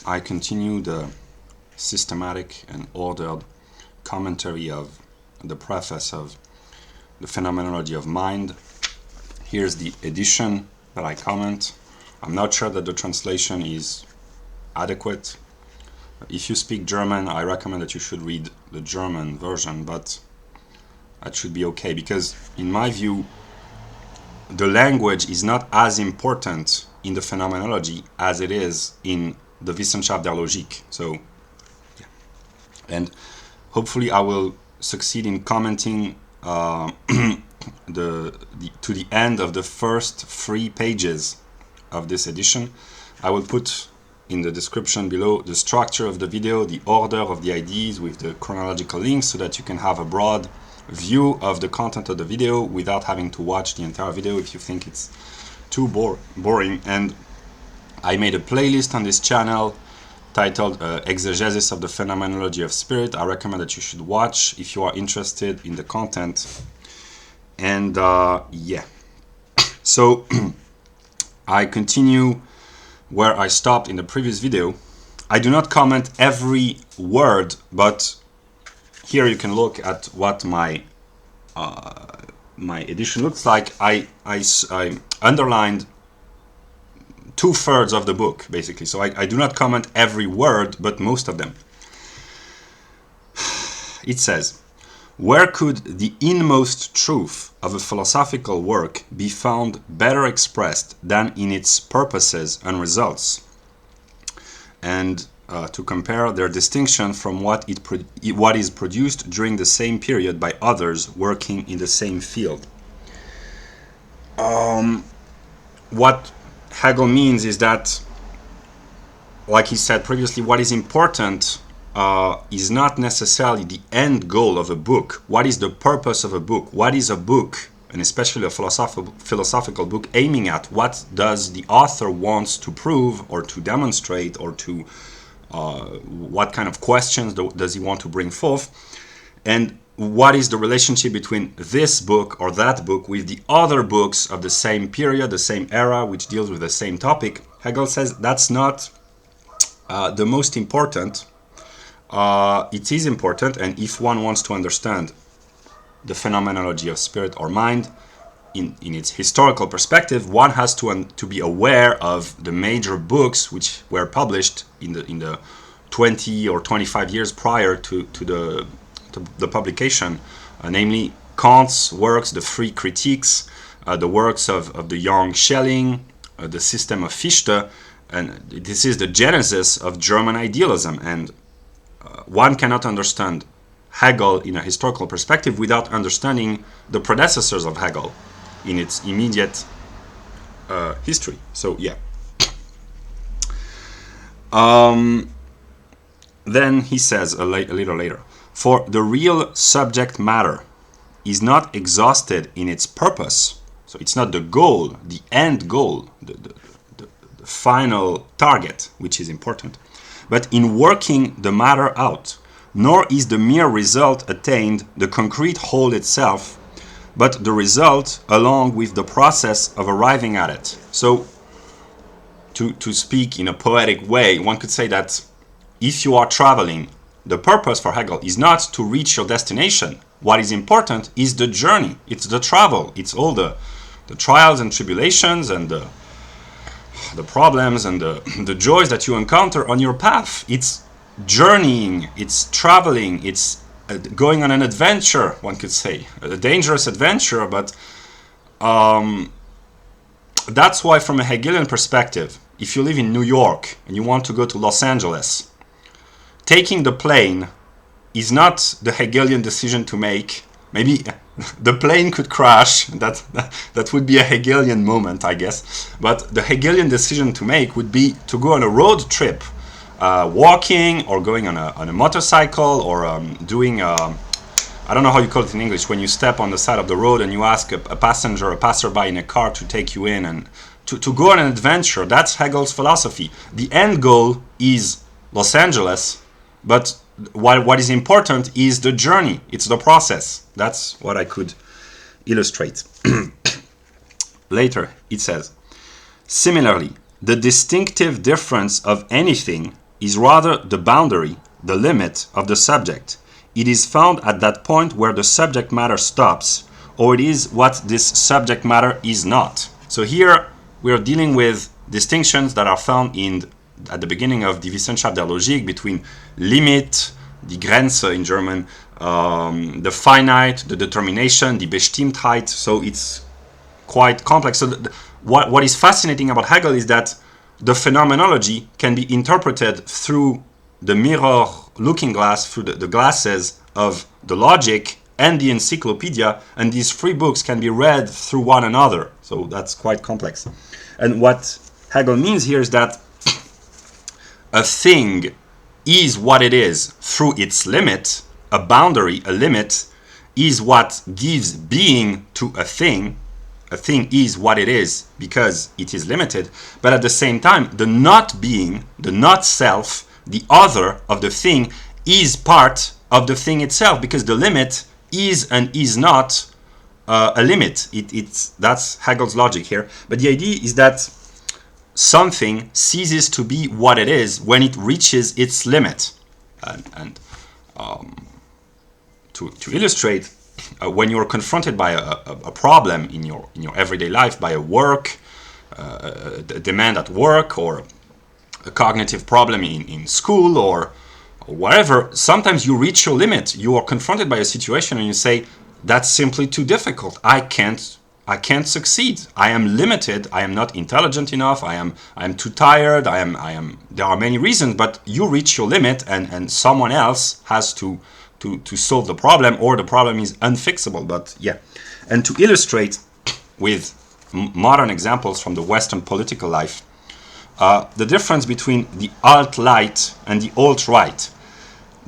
I continue the systematic and ordered commentary of the preface of the Phenomenology of Mind. Here's the edition that I comment. I'm not sure that the translation is adequate. If you speak German, I recommend that you should read the German version, but that should be okay, because in my view, the language is not as important in the Phenomenology as it is in the Wissenschaft der Logik. So, yeah. And hopefully I will succeed in commenting to the end of the first 3 pages of this edition. I will put in the description below the structure of the video, the order of the ideas with the chronological links, so that you can have a broad view of the content of the video without having to watch the entire video if you think it's too boring. And I made a playlist on this channel titled Exegesis of the Phenomenology of Spirit. I recommend that you should watch if you are interested in the content. And yeah, so I continue where I stopped in the previous video. I do not comment every word, but here you can look at what my my edition looks like. I underlined 2/3 of the book, basically. So I do not comment every word, but most of them. It says, where could the inmost truth of a philosophical work be found better expressed than in its purposes and results? And to compare their distinction from what is produced during the same period by others working in the same field. What Hegel means is that, like he said previously, what is important is not necessarily the end goal of a book. What is the purpose of a book? What is a book, and especially a philosophical book, aiming at? What does the author wants to prove or to demonstrate, or to what kind of questions does he want to bring forth? And what is the relationship between this book or that book with the other books of the same period, the same era, which deals with the same topic? Hegel says that's not the most important. It is important, and if one wants to understand the phenomenology of spirit or mind in its historical perspective, one has to be aware of the major books which were published in the 20 or 25 years prior to the publication, namely Kant's works, the 3 critiques, the works of the young Schelling, the system of Fichte, and this is the genesis of German idealism. And one cannot understand Hegel in a historical perspective without understanding the predecessors of Hegel in its immediate history. So yeah. Then he says a little later, for the real subject matter is not exhausted in its purpose. So it's not the goal, the end goal, the final target, which is important, but in working the matter out. Nor is the mere result attained the concrete whole itself, but the result along with the process of arriving at it. So, to speak in a poetic way, one could say that if you are traveling, the purpose for Hegel is not to reach your destination. What is important is the journey. It's the travel. It's all the trials and tribulations and the problems and the joys that you encounter on your path. It's journeying, it's traveling, it's going on an adventure, one could say, a dangerous adventure. But that's why, from a Hegelian perspective, if you live in New York and you want to go to Los Angeles, taking the plane is not the Hegelian decision to make. Maybe the plane could crash, that would be a Hegelian moment, I guess. But the Hegelian decision to make would be to go on a road trip, walking or going on a motorcycle, or doing, I don't know how you call it in English, when you step on the side of the road and you ask a passerby in a car to take you in, and to go on an adventure. That's Hegel's philosophy. The end goal is Los Angeles, but what is important is the journey. It's the process. That's what I could illustrate. Later, it says, similarly, the distinctive difference of anything is rather the boundary, the limit of the subject. It is found at that point where the subject matter stops, or it is what this subject matter is not. So here we are dealing with distinctions that are found at the beginning of the Wissenschaft der Logik between Limit, die Grenze in German, the finite, the determination, die Bestimmtheit. So it's quite complex. So what is fascinating about Hegel is that the phenomenology can be interpreted through the mirror looking glass, through the glasses of the logic and the encyclopedia, and these three books can be read through one another. So that's quite complex. And what Hegel means here is that a thing is what it is through its limit. A boundary, a limit, is what gives being to a thing. A thing is what it is because it is limited. But at the same time, the not being, the not self, the other of the thing, is part of the thing itself, because the limit is and is not a limit. That's Hegel's logic here. But the idea is that something ceases to be what it is when it reaches its limit. And to illustrate, when you're confronted by a problem in your everyday life, by a demand at work, or a cognitive problem in school, or whatever, sometimes you reach your limit. You are confronted by a situation and you say, that's simply too difficult. I can't succeed. I am limited. I am not intelligent enough. I am too tired. There are many reasons, but you reach your limit, and someone else has to solve the problem, or the problem is unfixable. But yeah, and to illustrate with modern examples from the Western political life, the difference between the alt-right and the alt-right.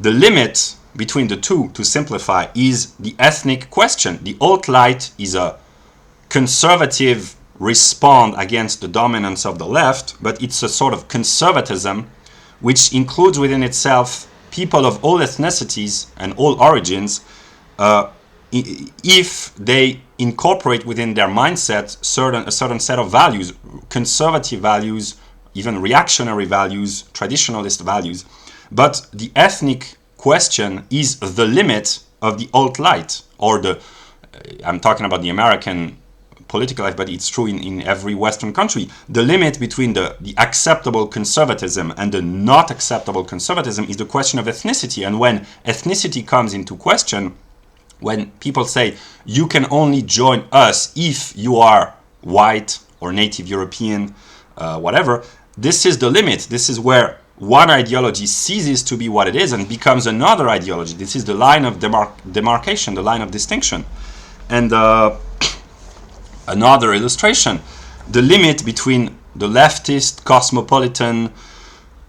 The limit between the two, to simplify, is the ethnic question. The alt-right is a conservative response against the dominance of the left, but it's a sort of conservatism which includes within itself people of all ethnicities and all origins, if they incorporate within their mindset a certain set of values, conservative values, even reactionary values, traditionalist values. But the ethnic question is the limit of the alt-right, or I'm talking about the American political life, but it's true in every Western country. The limit between the acceptable conservatism and the not acceptable conservatism is the question of ethnicity. And when ethnicity comes into question, when people say you can only join us if you are white or native European, whatever, this is the limit. This is where one ideology ceases to be what it is and becomes another ideology. This is the line of demarcation, the line of distinction. And another illustration, the limit between the leftist, cosmopolitan,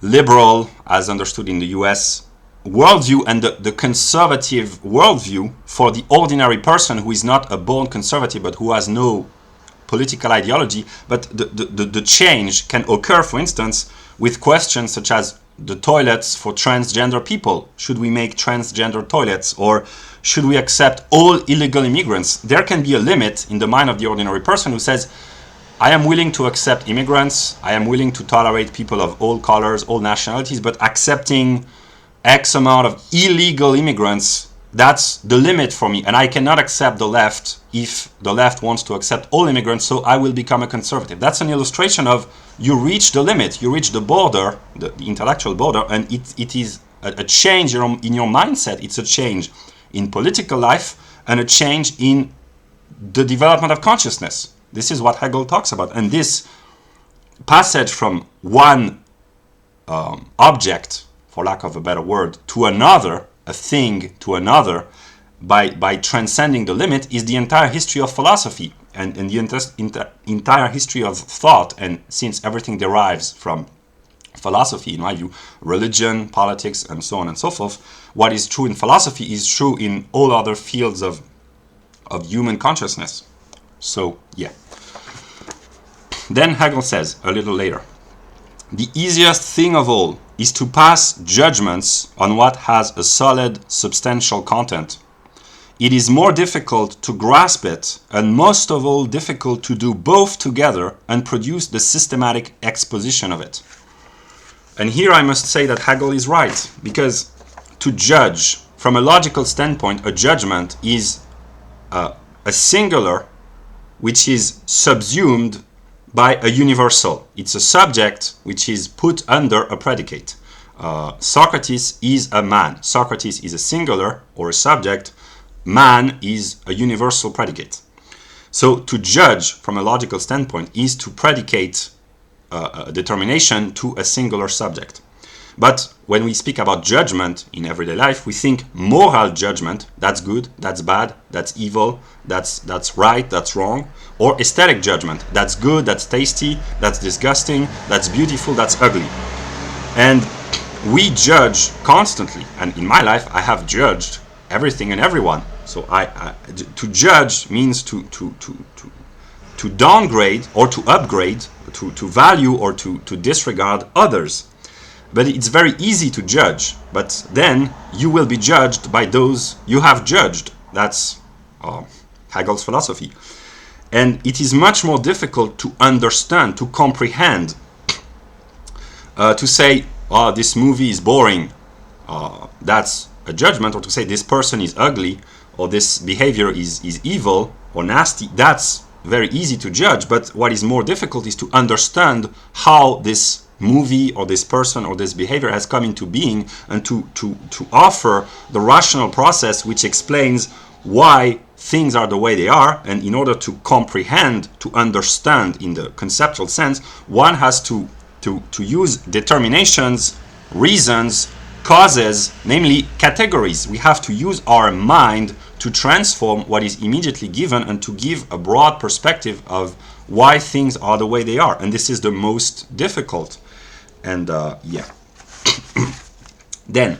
liberal, as understood in the US, worldview and the conservative worldview for the ordinary person who is not a born conservative but who has no political ideology. But the change can occur, for instance, with questions such as the toilets for transgender people. Should we make transgender toilets, or should we accept all illegal immigrants? There can be a limit in the mind of the ordinary person who says, I am willing to accept immigrants, I am willing to tolerate people of all colors, all nationalities, but accepting X amount of illegal immigrants, that's the limit for me. And I cannot accept the left if the left wants to accept all immigrants, so I will become a conservative. That's an illustration of you reach the limit, you reach the border, the intellectual border, and it is a change in your mindset. It's a change in political life and a change in the development of consciousness. This is what Hegel talks about. And this passage from one object, for lack of a better word, to another, a thing to another, by transcending the limit, is the entire history of philosophy and the entire history of thought. And since everything derives from philosophy, in my view, religion, politics, and so on and so forth, what is true in philosophy is true in all other fields of human consciousness. So, yeah. Then Hegel says, a little later, the easiest thing of all is to pass judgments on what has a solid, substantial content. It is more difficult to grasp it, and most of all difficult to do both together and produce the systematic exposition of it. And here I must say that Hegel is right, because to judge, from a logical standpoint, a judgment is a singular which is subsumed by a universal. It's a subject which is put under a predicate. Socrates is a man. Socrates is a singular or a subject. Man is a universal predicate. So to judge from a logical standpoint is to predicate a determination to a singular subject. But when we speak about judgment in everyday life, we think moral judgment, that's good, that's bad, that's evil, that's right, that's wrong, or aesthetic judgment, that's good, that's tasty, that's disgusting, that's beautiful, that's ugly. And we judge constantly, and in my life I have judged everything and everyone. So to judge means to downgrade or to upgrade, to value or to disregard others. But it's very easy to judge, but then you will be judged by those you have judged. That's Hegel's philosophy. And it is much more difficult to understand, to comprehend, to say, oh, this movie is boring. That's a judgment. Or to say this person is ugly, or this behavior is evil or nasty. That's very easy to judge. But what is more difficult is to understand how this movie or this person or this behavior has come into being, and to offer the rational process which explains why things are the way they are. And in order to comprehend, to understand in the conceptual sense, one has to use determinations, reasons, causes, namely categories. We have to use our mind to transform what is immediately given and to give a broad perspective of why things are the way they are. And this is the most difficult. And then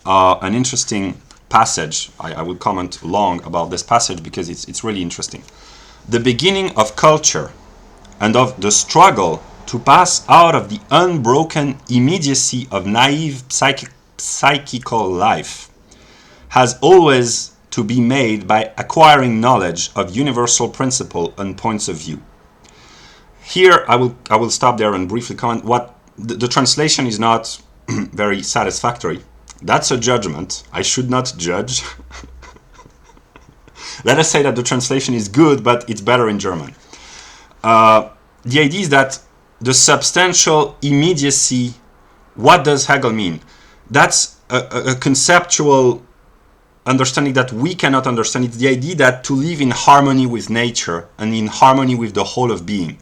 an interesting passage. I will comment long about this passage because it's really interesting. The beginning of culture and of the struggle to pass out of the unbroken immediacy of naive psychical life has always to be made by acquiring knowledge of universal principle and points of view. Here I will stop there and briefly comment. What the translation is not very satisfactory. That's a judgment. I should not judge. Let us say that the translation is good, but it's better in German. The idea is that the substantial immediacy, what does Hegel mean? That's a conceptual understanding that we cannot understand. It's the idea that to live in harmony with nature and in harmony with the whole of being.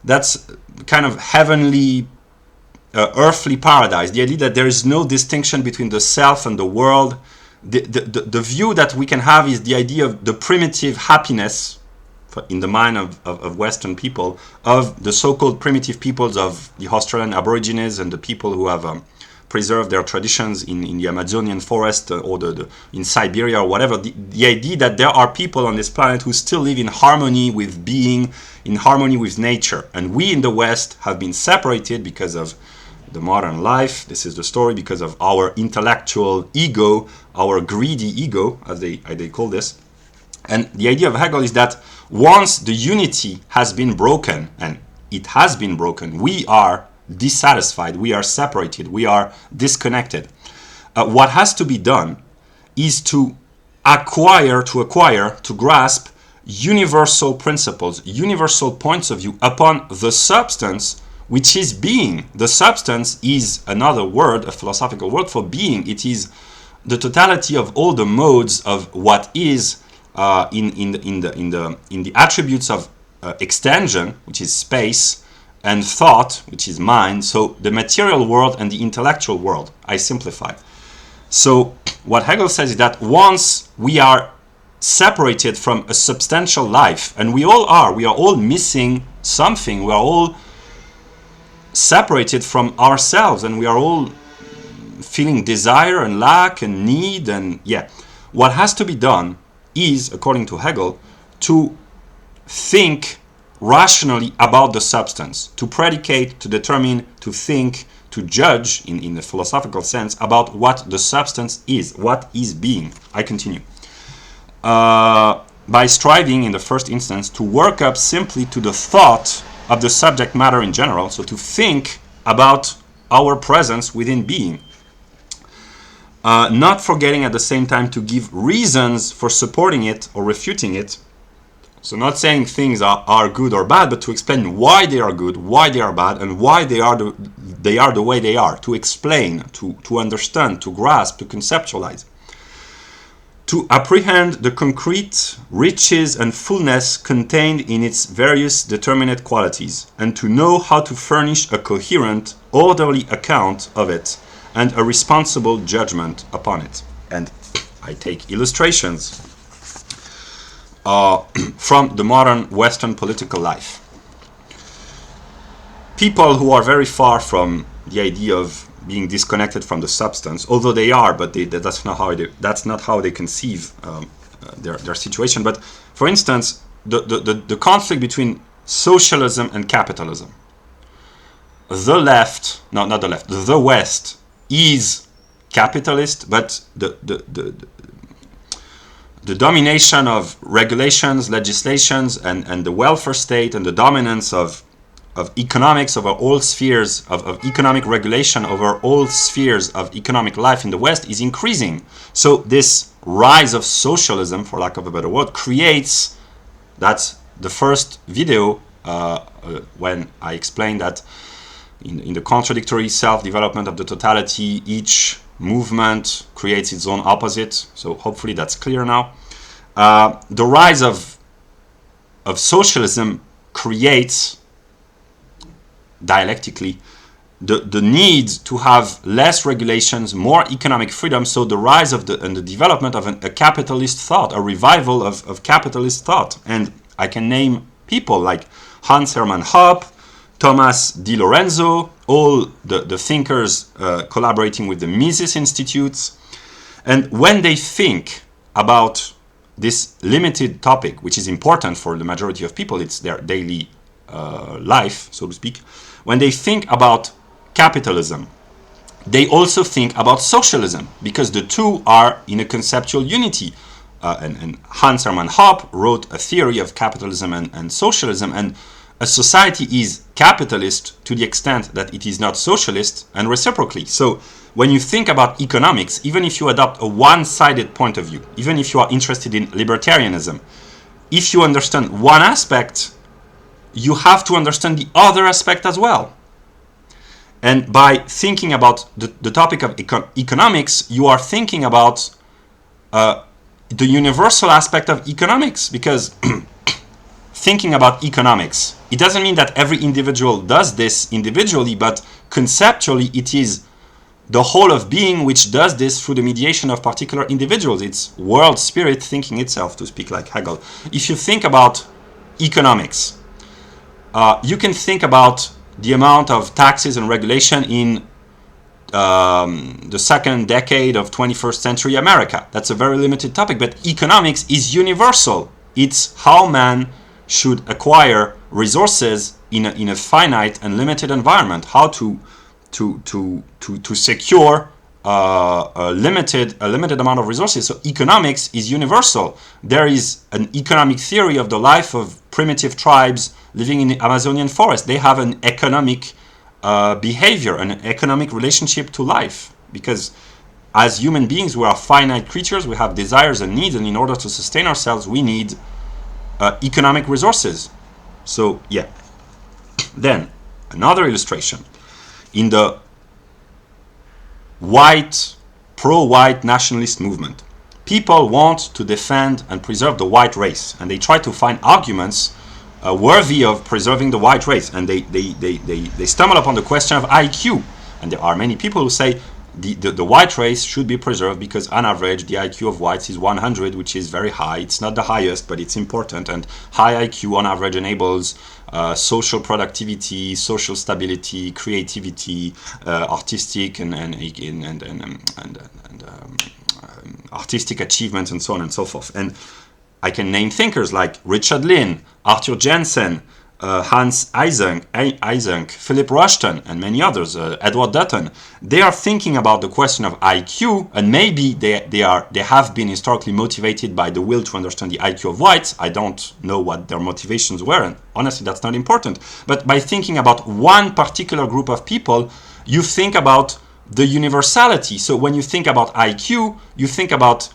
That's kind of heavenly, earthly paradise. The idea that there is no distinction between the self and the world. The view that we can have is the idea of the primitive happiness in the mind of Western people, of the so-called primitive peoples of the Australian Aborigines and the people who have preserved their traditions in the Amazonian forest or in Siberia or whatever. The idea that there are people on this planet who still live in harmony with being, in harmony with nature. And we in the West have been separated because of the modern life. This is the story, because of our intellectual ego, our greedy ego, as they call this. And the idea of Hegel is that once the unity has been broken, and it has been broken, we are dissatisfied, we are separated, we are disconnected. What has to be done is to grasp universal principles, universal points of view upon the substance, which is being. The substance is another word, a philosophical word for being. It is the totality of all the modes of what is in the attributes of extension, which is space, and thought, which is mind. So the material world and the intellectual world. I simplify. So what Hegel says is that once we are separated from a substantial life, and we are all missing something, we are all separated from ourselves, and we are all feeling desire and lack and need, and what has to be done is, according to Hegel, to think rationally about the substance, to predicate, to determine, to think, to judge in the philosophical sense about what the substance is, what is being. I continue. By striving in the first instance to work up simply to the thought of the subject matter in general, so to think about our presence within being. Not forgetting at the same time to give reasons for supporting it or refuting it. So not saying things are good or bad, but to explain why they are good, why they are bad, and why they are the way they are. To explain, to understand, to grasp, to conceptualize. To apprehend the concrete riches and fullness contained in its various determinate qualities, and to know how to furnish a coherent, orderly account of it, and a responsible judgment upon it. And I take illustrations from the modern Western political life. People who are very far from the idea of being disconnected from the substance, although they are, but that's not how they conceive their situation. But for instance, the conflict between socialism and capitalism. The West is capitalist, but the domination of regulations, legislations, and the welfare state, and the dominance of economics over all spheres of economic regulation over all spheres of economic life in the West is increasing. So this rise of socialism, for lack of a better word, creates, that's the first video when I explained that in the contradictory self-development of the totality, each movement creates its own opposite. So hopefully that's clear now. The rise of socialism creates, dialectically, the need to have less regulations, more economic freedom. So the rise of and the development of a capitalist thought, a revival of capitalist thought. And I can name people like Hans Hermann Hoppe, Thomas Di Lorenzo, all the thinkers collaborating with the Mises Institutes. And when they think about this limited topic, which is important for the majority of people, it's their daily life, so to speak. When they think about capitalism, they also think about socialism, because the two are in a conceptual unity. And Hans Hermann Hoppe wrote a theory of capitalism and socialism, and a society is capitalist to the extent that it is not socialist, and reciprocally. So when you think about economics, even if you adopt a one-sided point of view, even if you are interested in libertarianism, if you understand one aspect, you have to understand the other aspect as well. And by thinking about the topic of economics, you are thinking about the universal aspect of economics, because thinking about economics, it doesn't mean that every individual does this individually, but conceptually it is the whole of being which does this through the mediation of particular individuals. It's world spirit thinking itself, to speak like Hegel. If you think about economics, you can think about the amount of taxes and regulation in the second decade of 21st century America. That's a very limited topic, but economics is universal. It's how man should acquire resources in a finite and limited environment, how to secure a limited amount of resources. So economics is universal. There is an economic theory of the life of primitive tribes living in the Amazonian forest. They have an economic behavior, an economic relationship to life, because as human beings we are finite creatures, we have desires and needs, and in order to sustain ourselves we need economic resources. So yeah. Then another illustration. In the pro-white nationalist movement, people want to defend and preserve the white race, and they try to find arguments worthy of preserving the white race, and they stumble upon the question of IQ. And there are many people who say the white race should be preserved because on average the IQ of whites is 100, which is very high. It's not the highest, but it's important, and high IQ on average enables social productivity, social stability, creativity, artistic and artistic achievements, and so on and so forth. And I can name thinkers like Richard Lynn, Arthur Jensen, Hans Eysenck, Philip Rushton, and many others, Edward Dutton. They are thinking about the question of IQ, and maybe they have been historically motivated by the will to understand the IQ of whites. I don't know what their motivations were, and honestly that's not important. But by thinking about one particular group of people, you think about the universality. So when you think about IQ, you think about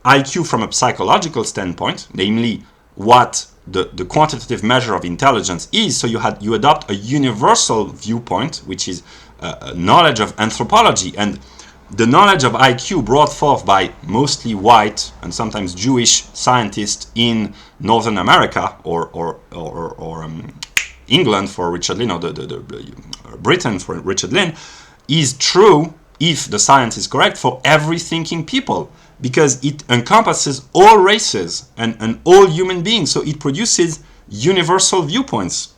IQ from a psychological standpoint, namely what the quantitative measure of intelligence is. So you adopt a universal viewpoint, which is knowledge of anthropology, and the knowledge of IQ brought forth by mostly white and sometimes Jewish scientists in Northern America or England for Richard Lynn, or Britain for Richard Lynn, is true, if the science is correct, for every thinking people, because it encompasses all races and all human beings. So it produces universal viewpoints.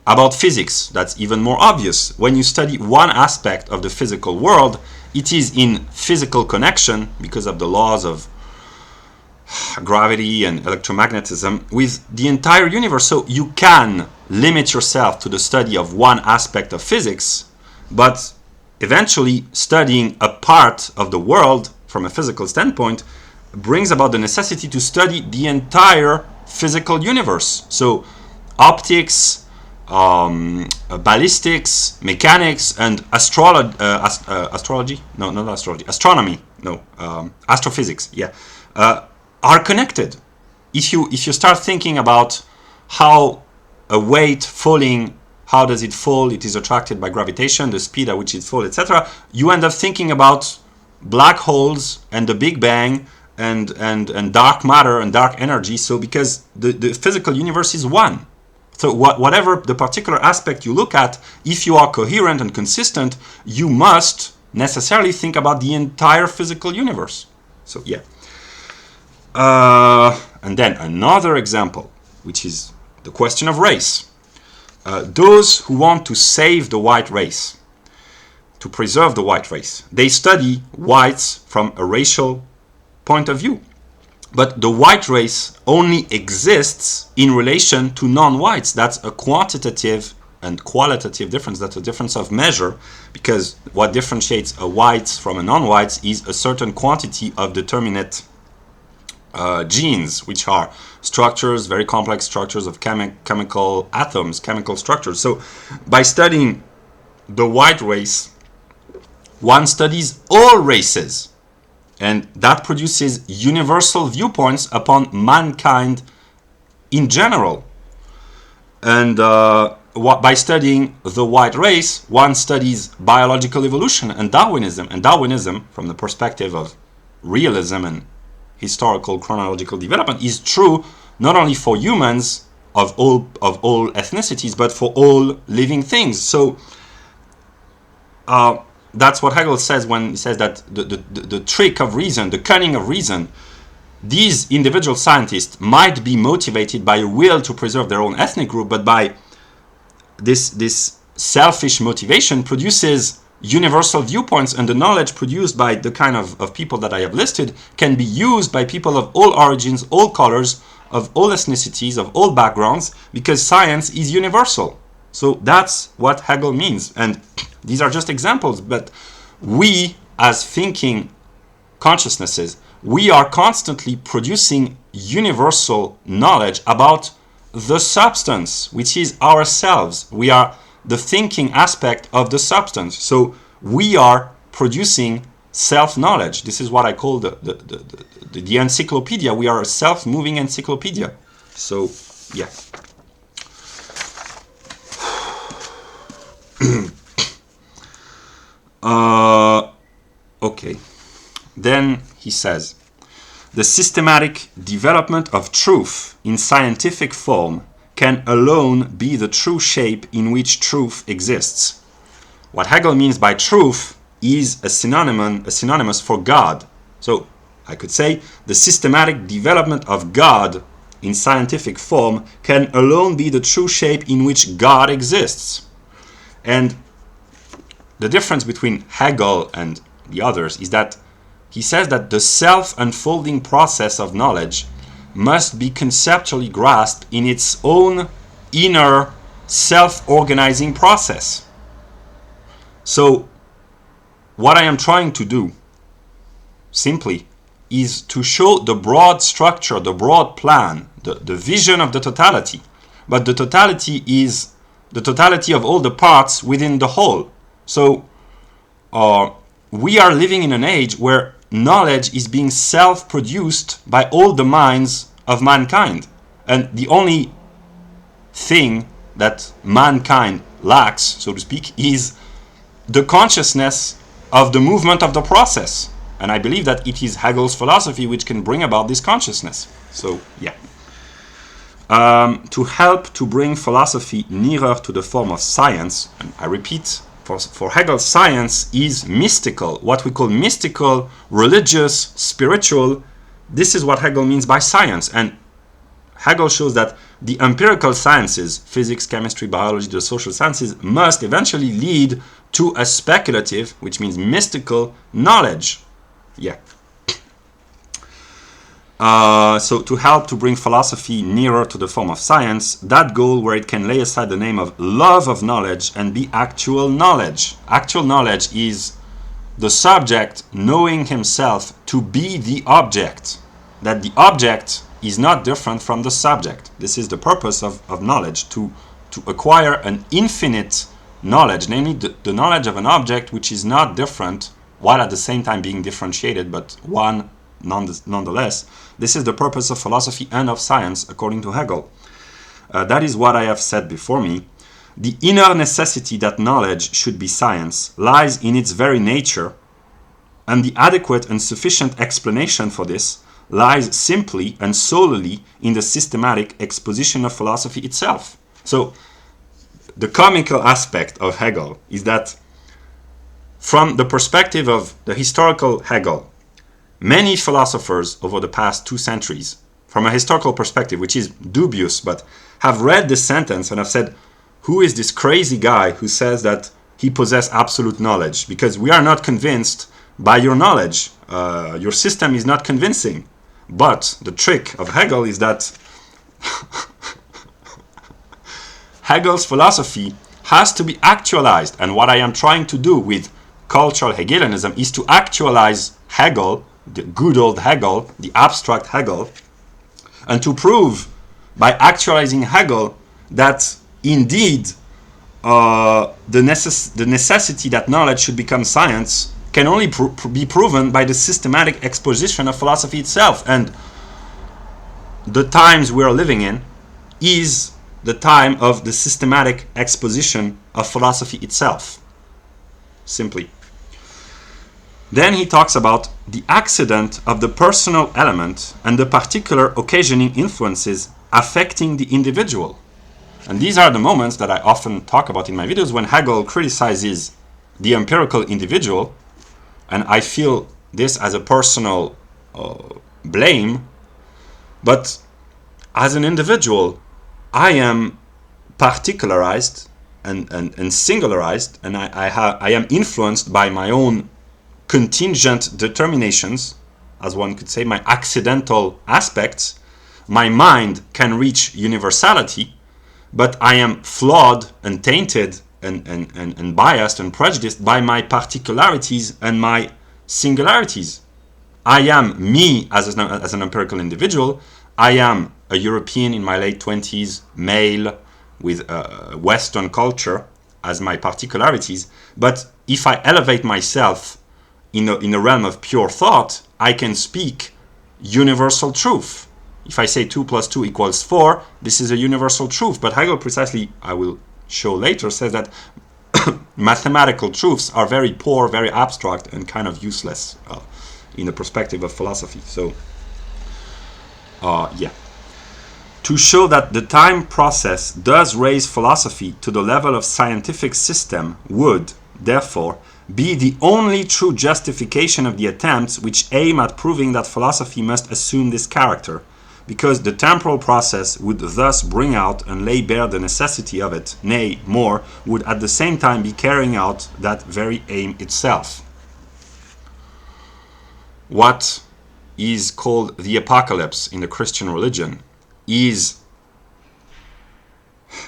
About physics, that's even more obvious. When you study one aspect of the physical world, it is in physical connection, because of the laws of gravity and electromagnetism, with the entire universe. So you can limit yourself to the study of one aspect of physics, but eventually studying a part of the world from a physical standpoint brings about the necessity to study the entire physical universe. So optics, ballistics, mechanics, and astrophysics, are connected. If you start thinking about how a weight falling, how does it fall? It is attracted by gravitation, the speed at which it falls, etc. You end up thinking about black holes and the Big Bang and dark matter and dark energy. So because the physical universe is one. So whatever the particular aspect you look at, if you are coherent and consistent, you must necessarily think about the entire physical universe. So yeah. And then another example, which is the question of race. Those who want to save the white race, to preserve the white race, they study whites from a racial point of view. But the white race only exists in relation to non-whites. That's a quantitative and qualitative difference. That's a difference of measure, because what differentiates a white from a non-white is a certain quantity of determinate genes, which are structures, very complex structures of chemical atoms, chemical structures. So by studying the white race, one studies all races. And that produces universal viewpoints upon mankind in general. And by studying the white race, one studies biological evolution and Darwinism. And Darwinism, from the perspective of realism and historical chronological development, is true not only for humans of all ethnicities, but for all living things. So that's what Hegel says when he says that the trick of reason, the cunning of reason, these individual scientists might be motivated by a will to preserve their own ethnic group, but by this selfish motivation produces universal viewpoints, and the knowledge produced by the kind of people that I have listed can be used by people of all origins, all colors, of all ethnicities, of all backgrounds, because science is universal. So that's what Hegel means. And these are just examples, but we, as thinking consciousnesses, we are constantly producing universal knowledge about the substance, which is ourselves. We are the thinking aspect of the substance. So we are producing self-knowledge. This is what I call the encyclopedia. We are a self-moving encyclopedia. So, yeah. Okay. Then he says, the systematic development of truth in scientific form can alone be the true shape in which truth exists. What Hegel means by truth is a synonymous for God. So I could say the systematic development of God in scientific form can alone be the true shape in which God exists. And the difference between Hegel and the others is that he says that the self-unfolding process of knowledge must be conceptually grasped in its own inner self-organizing process. So, what I am trying to do, simply, is to show the broad structure, the broad plan, the vision of the totality. But the totality is the totality of all the parts within the whole. So we are living in an age where knowledge is being self-produced by all the minds of mankind. And the only thing that mankind lacks, so to speak, is the consciousness of the movement of the process. And I believe that it is Hegel's philosophy which can bring about this consciousness. So, yeah. To help to bring philosophy nearer to the form of science, and I repeat, for Hegel, science is mystical, what we call mystical, religious, spiritual. This is what Hegel means by science. And Hegel shows that the empirical sciences, physics, chemistry, biology, the social sciences, must eventually lead to a speculative, which means mystical, knowledge. Yeah. So to help to bring philosophy nearer to the form of science, that goal where it can lay aside the name of love of knowledge and be actual knowledge. Actual knowledge is the subject knowing himself to be the object, that the object is not different from the subject. This is the purpose of knowledge, to acquire an infinite knowledge, namely the knowledge of an object which is not different, while at the same time being differentiated, but one nonetheless. This is the purpose of philosophy and of science, according to Hegel. That is what I have said before me. The inner necessity that knowledge should be science lies in its very nature, and the adequate and sufficient explanation for this lies simply and solely in the systematic exposition of philosophy itself. So, the comical aspect of Hegel is that from the perspective of the historical Hegel, many philosophers over the past 2 centuries, from a historical perspective, which is dubious, but have read this sentence and have said, who is this crazy guy who says that he possesses absolute knowledge? Because we are not convinced by your knowledge. Your system is not convincing. But the trick of Hegel is that Hegel's philosophy has to be actualized. And what I am trying to do with cultural Hegelianism is to actualize Hegel, the good old Hegel, the abstract Hegel, and to prove by actualizing Hegel that indeed the necessity that knowledge should become science can only be proven by the systematic exposition of philosophy itself. And the times we are living in is the time of the systematic exposition of philosophy itself. Simply. Then he talks about the accident of the personal element and the particular occasioning influences affecting the individual. And these are the moments that I often talk about in my videos when Hegel criticizes the empirical individual, and I feel this as a personal blame, but as an individual, I am particularized and singularized, and I am influenced by my own contingent determinations, as one could say, my accidental aspects. My mind can reach universality, but I am flawed and tainted and biased and prejudiced by my particularities and my singularities. I am me as an empirical individual. I am a European in my late 20s, male, with Western culture as my particularities. But if I elevate myself in a realm of pure thought, I can speak universal truth. If I say 2 + 2 = 4, this is a universal truth. But Hegel precisely, I will show later, says that mathematical truths are very poor, very abstract, and kind of useless in the perspective of philosophy. So, yeah. To show that the time process does raise philosophy to the level of scientific system would, therefore, be the only true justification of the attempts which aim at proving that philosophy must assume this character, because the temporal process would thus bring out and lay bare the necessity of it, nay, more, would at the same time be carrying out that very aim itself. What is called the apocalypse in the Christian religion is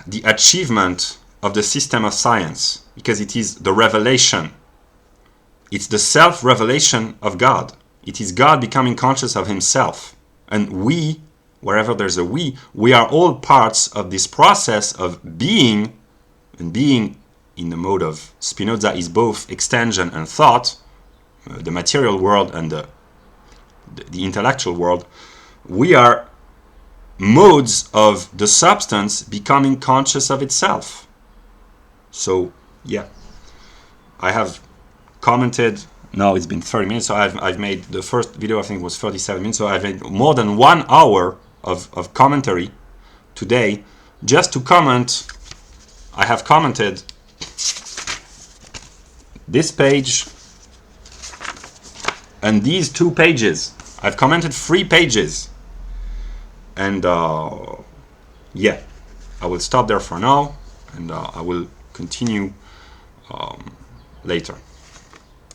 the achievement of the system of science, because it is the revelation. It's the self-revelation of God. It is God becoming conscious of himself. And we, wherever there's a we are all parts of this process of being and being in the mode of Spinoza is both extension and thought, the material world and the intellectual world, we are modes of the substance becoming conscious of itself. So, yeah, I have commented. No, it's been 30 minutes, so I've made the first video, I think was 37 minutes, so I've made more than 1 hour of commentary today just to comment. I have commented this page and these 2 pages. I've commented 3 pages. And yeah, I will stop there for now, and I will continue later.